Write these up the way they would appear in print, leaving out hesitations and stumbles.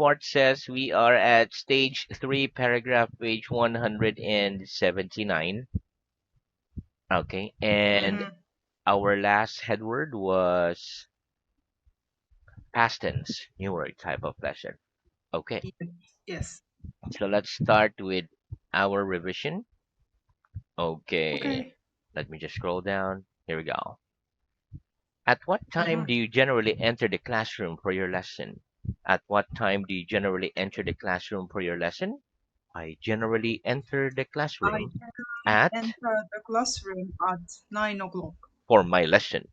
report says we are at stage 3, paragraph page 179. Okay, and Mm-hmm. our last headword was past tense, newer type of lesson. Okay, Yes. so let's start with our revision. Okay, Okay. let me just scroll down. Here we go. At what time Mm-hmm. do you generally enter the classroom for your lesson? At what time do you generally enter the classroom for your lesson? I generally enter the I classroom generally at enter the classroom at 9 o'clock for my lesson.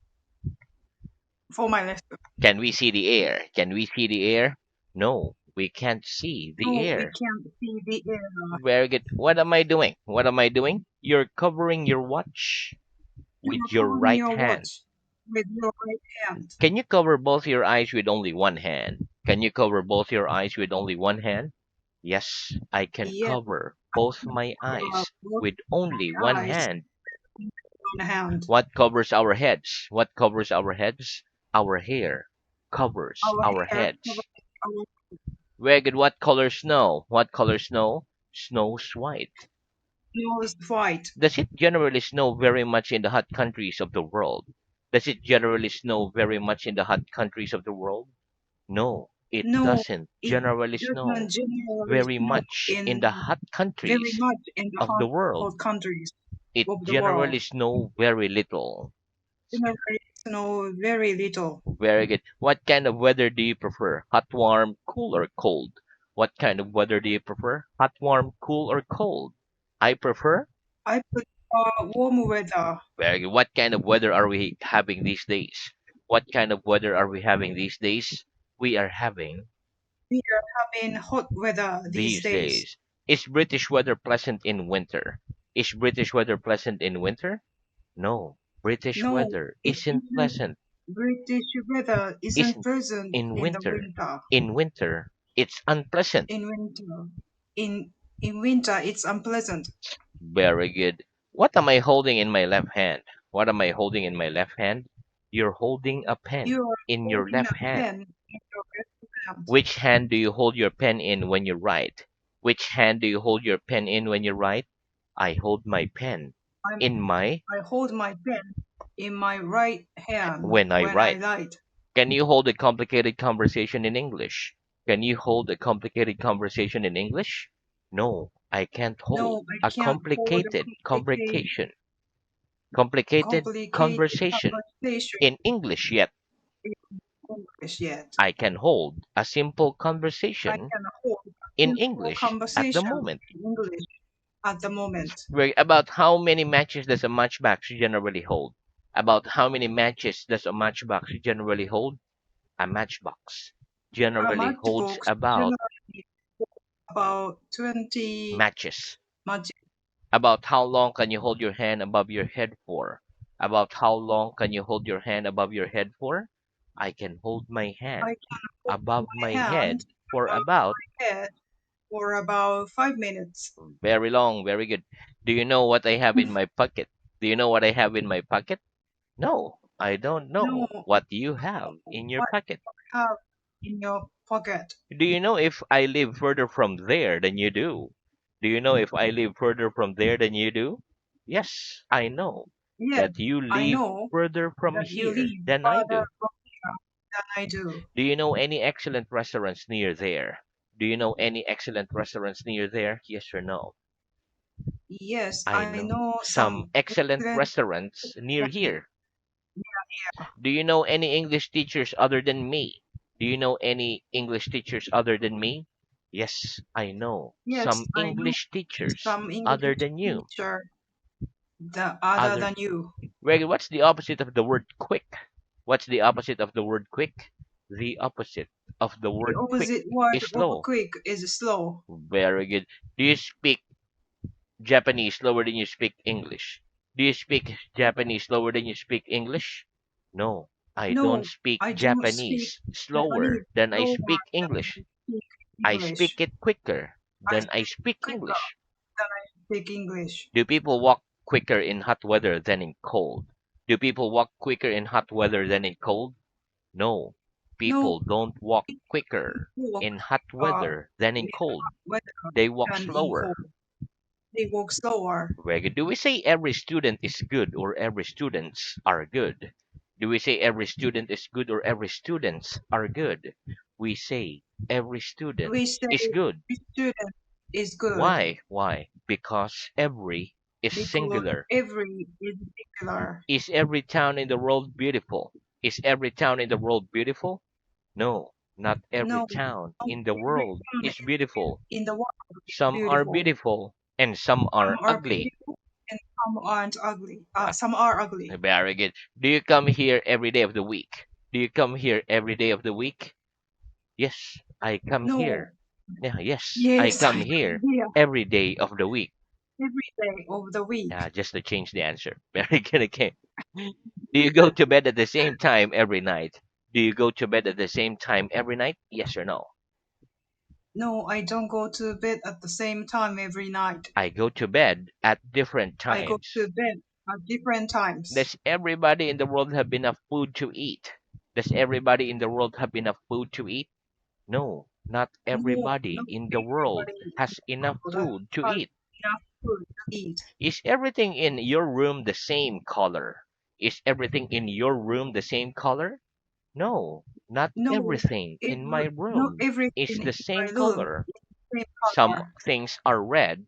for my lesson. Can we see the air? Can we see the air? No, we can't see the No, we air. can't see the air. Very good. What am I doing? What am I doing? You're covering your watch You with are your covering right your hand. watch with your right hand. Can you cover both your eyes with only one hand? Can you cover both your eyes with only one hand? Yes, I can Yes, cover both my eyes both with only my one eyes hand. with one hand. What covers our heads? What covers our heads? Our hair covers Our our hair heads. covers our Very good. What color snow? What color snow? Snow's white. nose white. Does it generally snow very much in the hot countries of the world? Does it generally snow very much in the hot countries of the world? No, it No, doesn't it generally doesn't snow generally very snow much in the in hot very countries much in the of the world. hot countries It of the generally world. snow very little. Generally snow very little. Very good. What kind of weather do you prefer? Hot, warm, cool, or cold? What kind of weather do you prefer? Hot, warm, cool, or cold? I prefer. I prefer warm weather. Very good. What kind of weather are we having these days? What kind of weather are we having these days? We are having We are having hot weather these these days. days. Is British weather pleasant in winter? Is British weather pleasant in winter? No. British No, weather it isn't isn't. pleasant. British weather isn't Isn't present in in the winter. winter. In winter, it's unpleasant. In winter, in winter, it's unpleasant. Very good. What am I holding in my left hand? What am I holding in my left hand? You're holding a pen You are in your holding left a hand. pen in your left hand. Which hand do you hold your pen in when you write? Which hand do you hold your pen in when you write? I hold my pen I'm, in my I hold my pen in my right hand when I when I write. write. Can you hold a complicated conversation in English? Can you hold a complicated conversation in English? No, I can't hold No, I a can't hold a complicated conversation, complicated complicated conversation conversation in English yet. in English yet. I can hold a simple I conversation can hold a in simple English at the conversation moment. in English at the moment. About how many matches does a matchbox generally hold? About how many matches does a matchbox generally hold? A matchbox A generally holds matchbox about generally about 20 matches. matches. About how long can you hold your hand above your head for? About how long can you hold your hand above your head for? I can hold my I hand can hold above my my hand head for above about my head for about 5 minutes. very long, very good. Do you know what I have in my pocket? Do you know what I have in my pocket? No, I don't No, know what you have in your what pocket. you have in your pocket. Do you know if I live further from there than you do? Do you know if I live further from there than you do? Yes, I know Yes, that you I live know further from that you here live than I farther do. from here than I do. Do you know any excellent restaurants near there? Do you know any excellent restaurants near there? Yes or no? Yes, I I know know some some excellent excellent restaurants near restaurants. here. Do you know any English teachers other than me? Do you know any English teachers other than me? Yes, I know Yes, some I know English teachers some other English than you. teacher the other Other. than you. Reggie, what's the opposite of the word quick? What's the opposite of the word quick? The opposite of the The word quick opposite word is of slow. quick is slow. Very good. Do you speak Japanese slower than you speak English? Do you speak Japanese slower than you speak English? No, I don't No, speak I don't speak Japanese slower Japanese than I slower speak than English. I speak I English. speak it quicker I than I speak speak quicker English. than I speak English. Do people walk quicker in hot weather than in cold? Do people walk quicker in hot weather than in cold? No. people No, don't walk people quicker walk in hot uh weather than in in cold. hot weather They walk than in slower. cold. They walk slower. Very good. Do we say every student is good or every students are good? Do we say every student is good or every students are good? We say every student We say is good. every student is good Why? Why? Because every is because singular. every is singular. Is every town in the world beautiful? Is every town in the world beautiful? No, not every No, town not in the every world town is beautiful. in the world is Some are beautiful. beautiful and some are Some are ugly. beautiful and some aren't ugly. Uh, Some are ugly. Very good. Do you come here every day of the week? Do you come here every day of the week? Yes, I come No. here. Yeah, yes, I Yes, come I come here here every day of the week. every day of the week. Yeah, just to change the answer. Very good again. Do you go to bed at the same time every night? Do you go to bed at the same time every night? Yes or no? No, I don't go to bed at the same time every night. I go to bed at different I go times. to bed at different times. Does everybody in the world have enough food to eat? Does everybody in the world have enough food to eat? No, not No, everybody not in the world everybody in has the enough world food to has eat. enough food to eat. Is everything in your room the same color? Is everything in your room the same color? No, not No, everything in my not room everything is the in same my room color. is the same Some color. things are red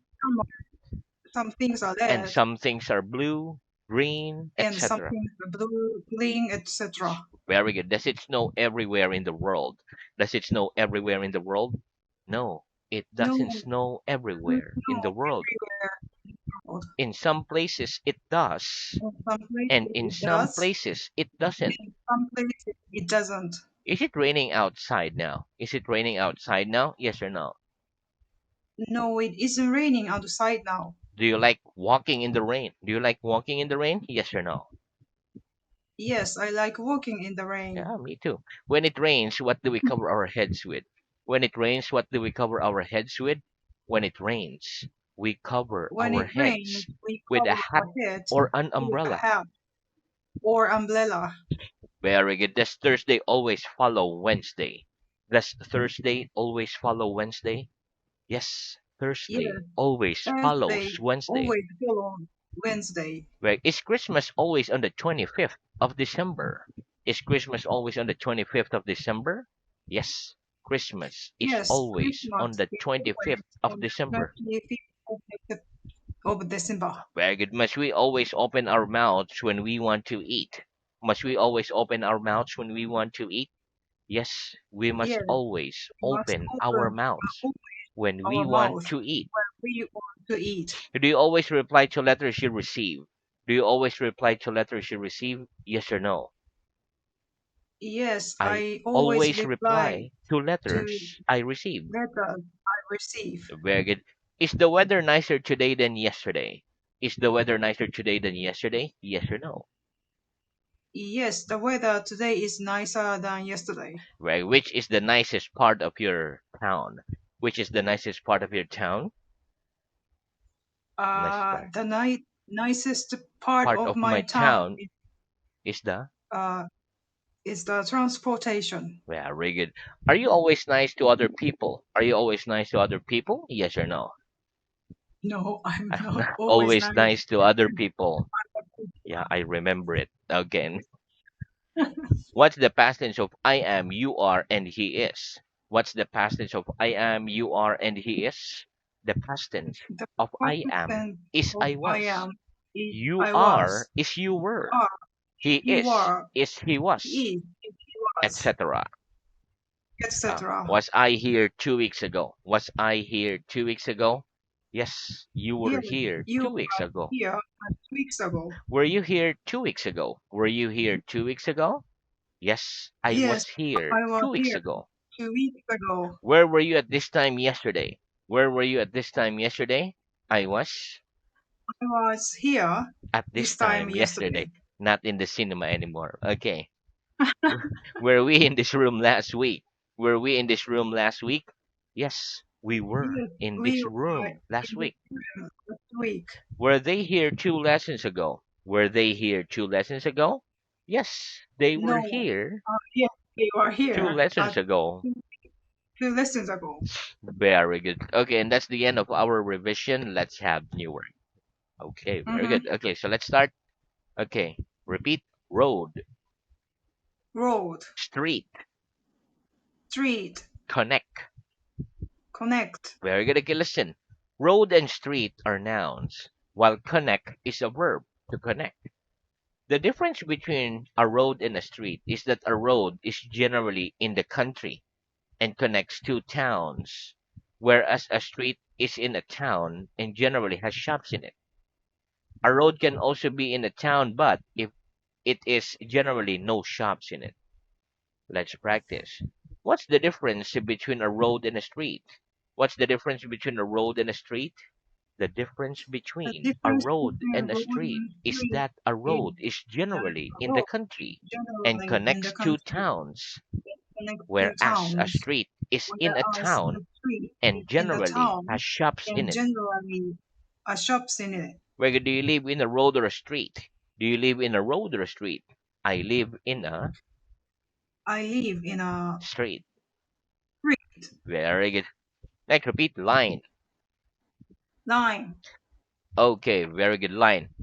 Some things are and red some things are blue, green, and some etc. things are blue, green, etc. Very good. Does it snow everywhere in the world? Does it snow everywhere in the world? No, it No, doesn't snow everywhere in no, the world. everywhere in the world. In some places it does, In some and places in it some does, places it doesn't. in some places it doesn't. Is it raining outside now? Is it raining outside now? Yes or no? No, it isn't raining outside now. Do you like walking in the rain? Do you like walking in the rain? Yes or no? Yes, I like walking in the rain. Yeah, me too. When it rains, what do we cover our heads with? When it rains, what do we cover our heads with? When it rains, we cover When our it rains, heads we with a cover hat our heads or an with a umbrella. hat or umbrella. Very good. Does Thursday always follow Wednesday? Does Thursday always follow Wednesday? Yes, Yes, Thursday always Thursday follows Wednesday. always follow Wednesday. Right? Is Christmas always on the 25th of December? Is Christmas always on the 25th of December? Yes, Christmas is Yes, always on Christmas the is 25th always of on the December. 25th of December. Very good. Must we always open our mouths when we want to eat? Must we always open our mouths when we want to eat? Yes, we must Yes, always we must open our open mouths when we our want mouth to eat. when we want to eat. Do you always reply to letters you receive? Do you always reply to letters you receive? Yes or no? Yes, I I always always reply reply to to letters I receive. letters I receive. Very good. Is the weather nicer today than yesterday? Is the weather nicer today than yesterday? Yes or no? Yes, the weather today is nicer than yesterday. Right. Which is the nicest part of your town? Which is the nicest part of your town? Nicest part. The nicest part Part of of my my town town is the uh, is the transportation. very good. Are you always nice to other people? Are you always nice to other people? Yes or no? No, I'm I'm not not always always nice. nice to other people. Yeah, I remember it again. What's the past tense of I am, you are, and he is? What's the past tense of I am, you are, and he is? The past tense The of I past am tense is of I I was. am is You I are was. is you were. Are He you are is he was, is he was, etc. etc. Was I here 2 weeks ago? Was I here 2 weeks ago? Yes, you were Yes, here you 2 weeks were ago. here 2 weeks ago. Were you here 2 weeks ago? Were you here 2 weeks ago? Yes, I Yes, was here I was 2 weeks here ago. 2 weeks ago. Where were you at this time yesterday? Where were you at this time yesterday? I was I was here at this this time time yesterday. yesterday, not in the cinema anymore. Okay. Were we in this room last week? Were we in this room last week? Yes, we were Yes, in we this were room last in this week. room last week. Were they here 2 lessons ago? Were they here 2 lessons ago? Yes, they were No, here. yes, you are Two here lessons at ago. 2 lessons ago. Very good. Okay, and that's the end of our revision. Let's have new word. Okay, very Mm-hmm. good. Okay, so let's start. Okay, repeat. Road, Road, street, street, connect. connect. Very good. Okay, listen. Road and street are nouns, while connect is a verb to connect. The difference between a road and a street is that a road is generally in the country and connects two towns, whereas a street is in a town and generally has shops in it. A road can also be in a town, but if it is generally no shops in it. Let's practice. What's the difference between a road and a street? What's the difference between a road and a street? The difference The between a difference road between and a road street and is street that a is road is that generally in the road country and generally in the connects two country towns, connect two whereas a towns, street is in a whereas the town street and is in the generally town has shops in and it. generally a shops in it. Where do you live, in a road or a street? Do you live in a road or a street? I live in a I live in a street. street. Very good. Next, repeat line. Line. Okay, very good line.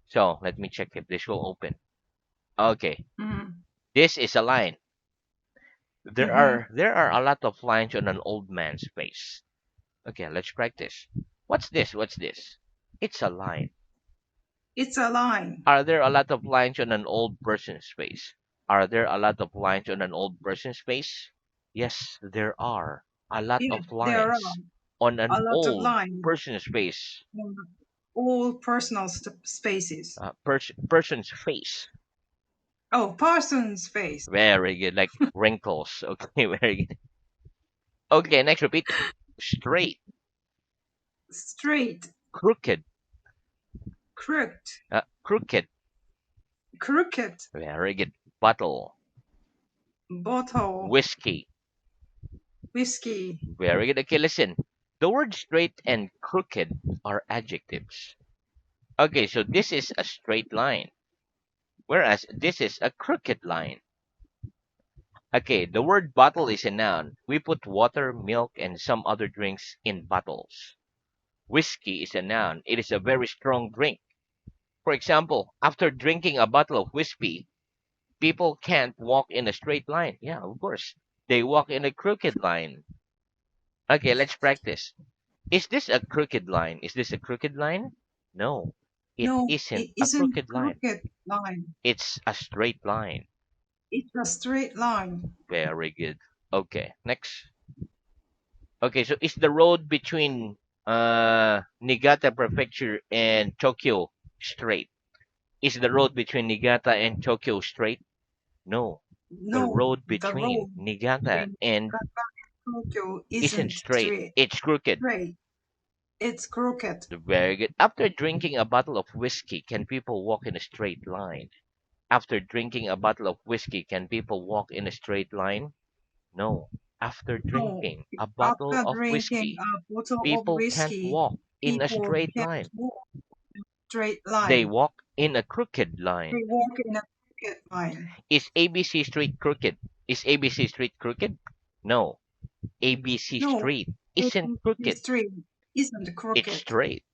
So let me check if this will open. Okay, Mm-hmm. this is a line. There Mm-hmm. are there are a lot of lines on an old man's face. Okay, let's practice. What's this? What's this? It's a line. It's a line. Are there a lot of lines on an old person's face? Are there a lot of lines on an old person's face? Yes, there are a lot Yes, of there are lines on an a lot of old lines person's face. on all personal spaces. Person's face. Oh, person's face. Very good, like wrinkles. Okay, very good. Okay, next repeat. Straight, Straight. crooked, Crooked. crooked. Crooked. Very good. Bottle, Bottle. whiskey. Whiskey. Very good. Okay, listen. The words straight and crooked are adjectives. Okay, so this is a straight line, whereas this is a crooked line. Okay, the word bottle is a noun. We put water, milk, and some other drinks in bottles. Whiskey is a noun. It is a very strong drink. For example, after drinking a bottle of whiskey, people can't walk in a straight line. Yeah, of course. They walk in a crooked line. Okay, let's practice. Is this a crooked line? Is this a crooked line? No, it No, isn't it a isn't crooked line. crooked line. It's a straight line. It's a straight line. Very good. Okay, next. Okay, so is the road between Niigata Prefecture and Tokyo straight? Is the road between Niigata and Tokyo straight? No. The No, road the between road Niigata between and Kata and Tokyo isn't isn't straight. It's crooked. straight. It's crooked. Very good. After drinking a bottle of whiskey, can people walk in a straight line? After drinking a bottle of whiskey, can people walk in a straight line? No. After No, drinking a bottle after of drinking whiskey, a bottle of people can't whiskey, walk in a people straight can't line. walk straight They line. walk in a crooked line. They walk in a crooked line. Is ABC Street crooked? Is ABC Street crooked? No. ABC No, Street isn't the crooked. street isn't It's crooked. straight.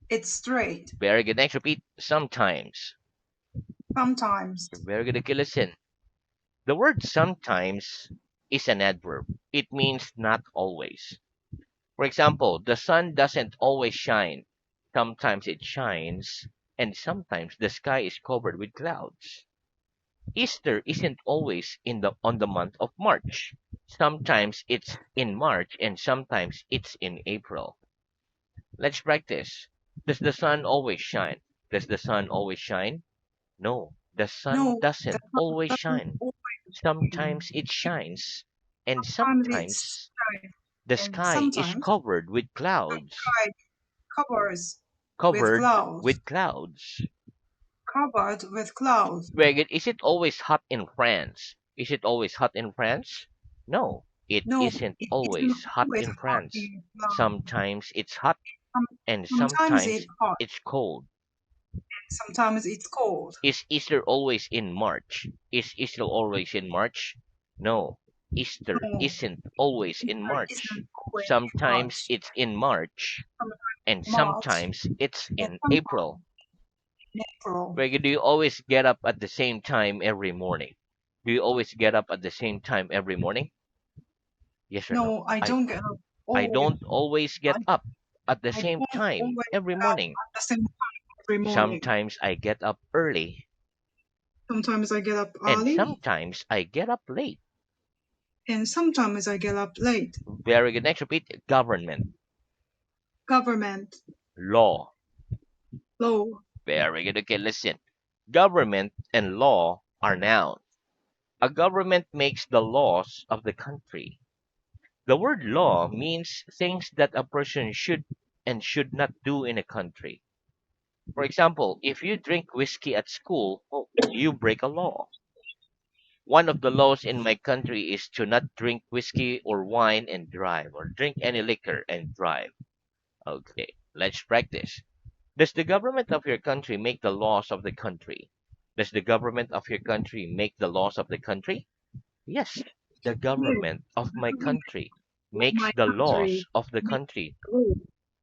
It's straight. Very good. Next, repeat. Sometimes. Sometimes. Very good. Okay, listen. The word sometimes is an adverb. It means not always. For example, the sun doesn't always shine. Sometimes it shines, and sometimes the sky is covered with clouds. Easter isn't always on the month of March. Sometimes it's in March and sometimes it's in April. Let's practice. Does the sun always shine? Does the sun always shine? No, the sun No, the doesn't sun always doesn't shine. always shine. Sometimes it shines, and Sometimes it's sometimes shine, the and sky is sometimes covered with the clouds. sky covers with Covered clouds. with clouds. Covered with clouds. Very good. Is it always hot in France? Is it always hot in France? No, it No, isn't it isn't always hot always in hot France. in clouds. Sometimes it's hot Some, and sometimes sometimes it's hot. it's cold. Sometimes it's cold. Is Easter always in March? Is Easter always in March? No, Easter No, isn't always in Easter March. isn't always in Sometimes March. it's in March, Sometimes and March sometimes it's and in sometimes April. April. Where do you always get up at the same time every morning? Do you always get up at the same time every morning? Yes or no? No, I I don't get up I always. don't always I, get up at the I same don't time always every get up morning. at the same time every morning. Sometimes I get up early, Sometimes I get up and early, sometimes I get up late. and sometimes I get up late. Very good. Next, repeat. Government, Government, law. law. Very good. Okay, listen. Government and law are nouns. A government makes the laws of the country. The word law means things that a person should and should not do in a country. For example, if you drink whiskey at school, oh, you break a law. One of the laws in my country is to not drink whiskey or wine and drive, or drink any liquor and drive. Okay, let's practice. Does the government of your country make the laws of the country? Does the government of your country make the laws of the country? Yes, the Yes, government of the my government country of makes my the laws country of the makes country. the law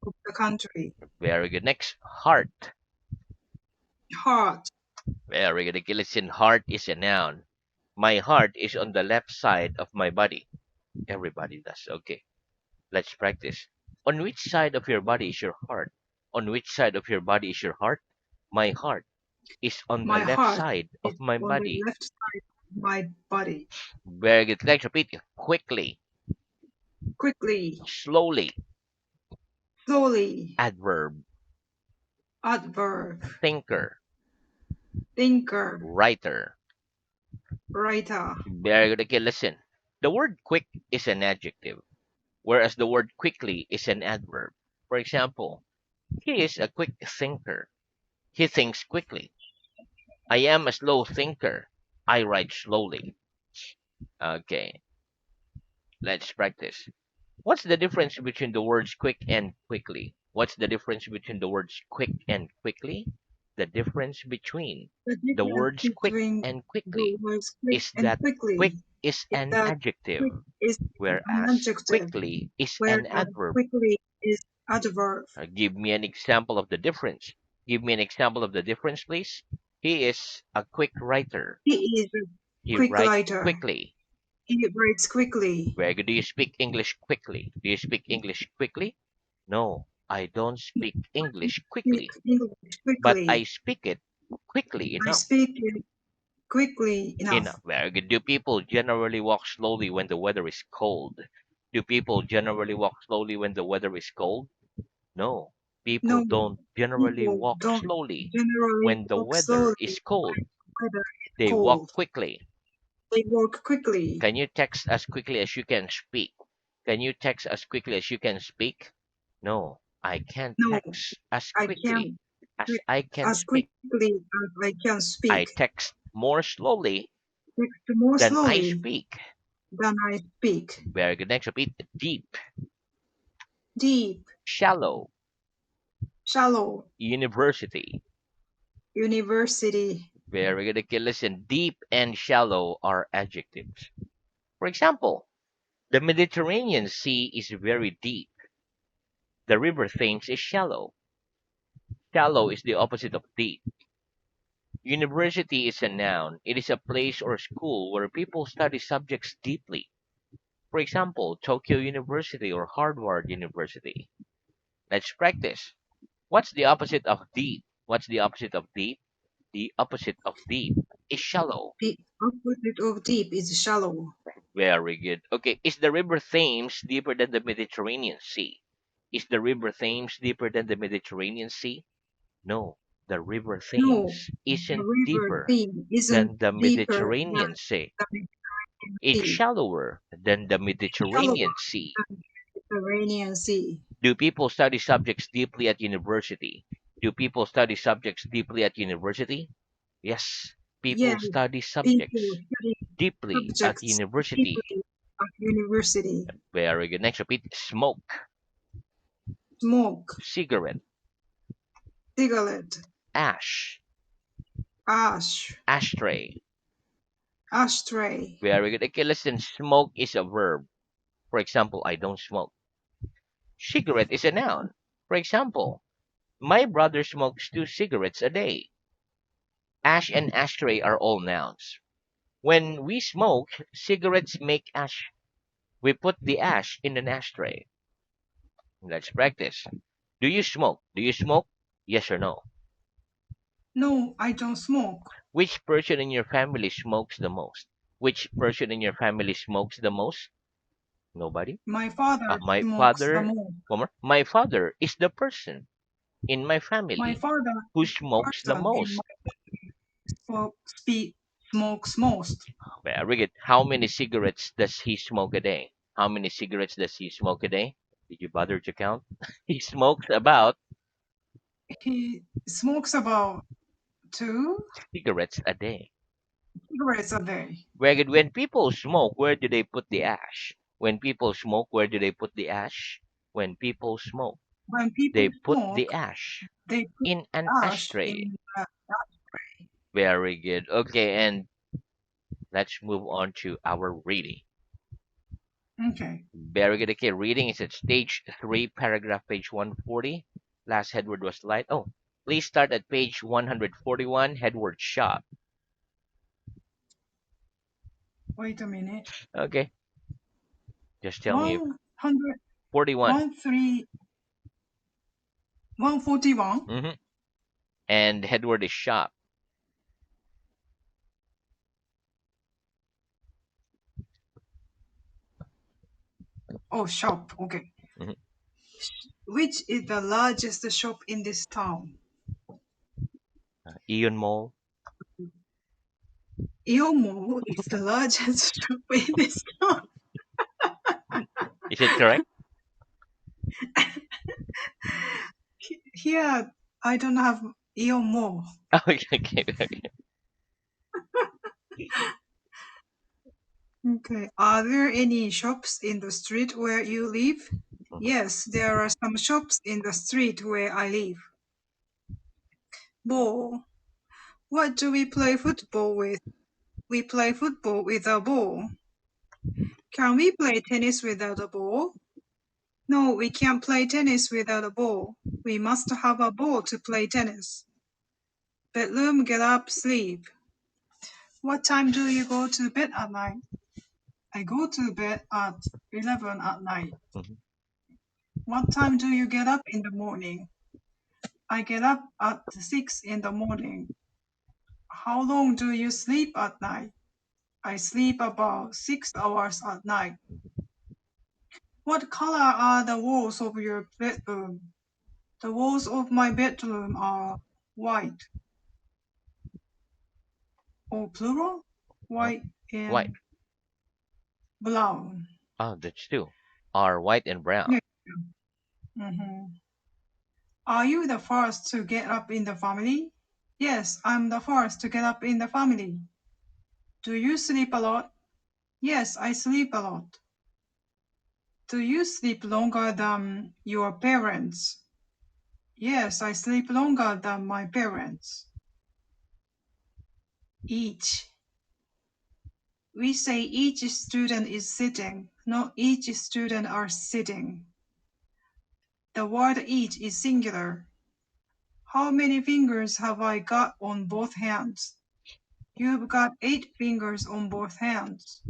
of the country. Very good. Next, heart. Heart, Very good. Okay, listen, heart is a noun. My heart is on the left side of my body. Everybody does. Okay, let's practice. On which side of your body is your heart? On which side of your body is your heart? My heart is on the my left heart side of is my on the body. left side of my body. Very good. Let's repeat. Quickly, Quickly, slowly, slowly, adverb, adverb, thinker, thinker, writer. writer. Very good. Okay, listen. The word quick is an adjective, whereas the word quickly is an adverb. For example, he is a quick thinker. He thinks quickly. I am a slow thinker. I write slowly. Okay, let's practice. What's the difference between the words quick and quickly? What's the difference between the words quick and quickly? The difference between The the difference words quick between and the quickly words quick is and that quick quickly is is an that adjective, quick is an whereas adjective, quickly is an whereas adverb. quickly is adverb. Give me an example of the difference. Give me an example of the difference, please. He is a quick writer. He is a He quick writes writer. quickly. He writes quickly. Very good. Do you speak English quickly? Do you speak English quickly? No, I don't He speak English speaks quickly, English but I quickly. speak it quickly I enough. speak it quickly enough. Enough. Very good. Do people generally walk slowly when the weather is cold? Do people generally walk slowly when the weather is cold? No, people No, don't generally people walk don't slowly generally when the walk weather slowly is cold. when the weather is They walk cold. quickly. They walk quickly. Can you text as quickly as you can speak? Can you text as quickly as you can speak? No, I can't No, text as I quickly can't as text I can as speak. quickly as I can I speak. text more slowly Text more than I slowly speak. than I speak. Very good. Next, repeat. Deep, Deep, shallow, shallow, university. university. Very good. Okay, listen. Deep and shallow are adjectives. For example, the Mediterranean Sea is very deep. The River Thames is shallow. Shallow is the opposite of deep. University is a noun. It is a place or school where people study subjects deeply. For example, Tokyo University or Harvard University. Let's practice. What's the opposite of deep? What's the opposite of deep? The opposite of deep is shallow. The opposite of deep is shallow. Very good. Okay, is the River Thames deeper than the Mediterranean Sea? Is the River Thames deeper than the Mediterranean Sea? No, the River No, Thames the isn't river deeper theme isn't than the deeper Mediterranean Sea. than the It's sea, shallower than the shallower Mediterranean Sea. than the Mediterranean Sea. Do people study subjects deeply at university? Do people study subjects deeply at university? Yes, Yes, people study people subjects study deeply at subjects university. deeply at university. Very good. Next, repeat. Smoke, Smoke, cigarette, cigarette, ash, ash, ashtray, Ashtray. Very good. Okay, listen. Smoke is a verb. For example, I don't smoke. Cigarette is a noun. For example, my brother smokes 2 cigarettes a day. Ash and ashtray are all nouns. When we smoke, cigarettes make ash. We put the ash in an ashtray. Let's practice. Do you smoke? Do you smoke? Yes or no? No, I don't smoke. Which person in your family smokes the most? Which person in your family smokes the most? Nobody? My father My smokes the father, most. one more. My father is the person in my My family father who is the smokes the person in most. my smokes most. Very good. How many cigarettes does he smoke a day? How many cigarettes does he smoke a day? Did you bother to count? He smokes about He smokes about cigarettes a day. two cigarettes a day. Very good. When people smoke, where do they put the ash? When people smoke, where do they put the ash? When people smoke, When people they put the smoke, ash they put in an ash ashtray. in the Very good. Okay, and let's move on to our reading. okay. Very good. Okay, reading is at stage 3, paragraph page 140. Last headword was light. Oh, please start at page 141, headword shop. Wait a minute. Okay, just tell me if 100, 41. 141. Mm-hmm. And headword is shop. Oh, shop. Okay. Mm-hmm. Which is the largest shop in this town? Ion Mall. Yomo is the largest shop in this town. Is it correct? Here, I don't have Yomo. Okay, okay, okay. Okay. Are there any shops in the street where you live? Mhm. Yes, there are some shops in the street where I live. Ball. What do we play football with? We play football with a ball. Can we play tennis without a ball? No, we can't play tennis without a ball. We must have a ball to play tennis. Bedroom, get up, sleep. What time do you go to bed at night? I go to bed at 11 at night. Mhm. What time do you get up in the morning? I get up at 6 in the morning. How long do you sleep at night? I sleep about 6 hours at night. What color are the walls of your bedroom? The walls of my bedroom are white, or plural, Huh? white White. and brown. Oh, that's two. Are white and brown. Yeah. Mhm. Are you the first to get up in the family? Yes, I'm the first to get up in the family. Do you sleep a lot? Yes, I sleep a lot. Do you sleep longer than your parents? Yes, I sleep longer than my parents. Each. We say each student is sitting, not each student are sitting. The word each is singular. How many fingers have I got on both hands? You've got 8 fingers on both hands.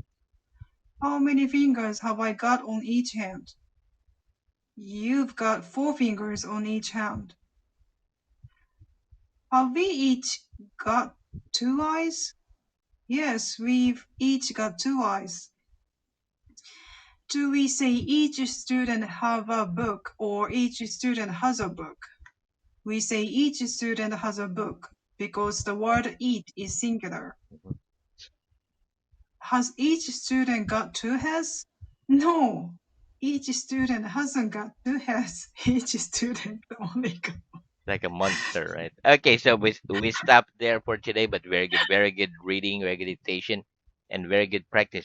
How many fingers have I got on each hand? You've got 4 fingers on each hand. Have we each got 2 eyes? Yes, we've each got 2 eyes. Do we say each student have a book or each student has a book? We say each student has a book because the word each is singular. Mhm. Has each student got 2 heads? No, each student hasn't got 2 heads. Each student only got. Like a monster, right? Okay, so we stop there for today, but very good reading, very good dictation, and very good practice.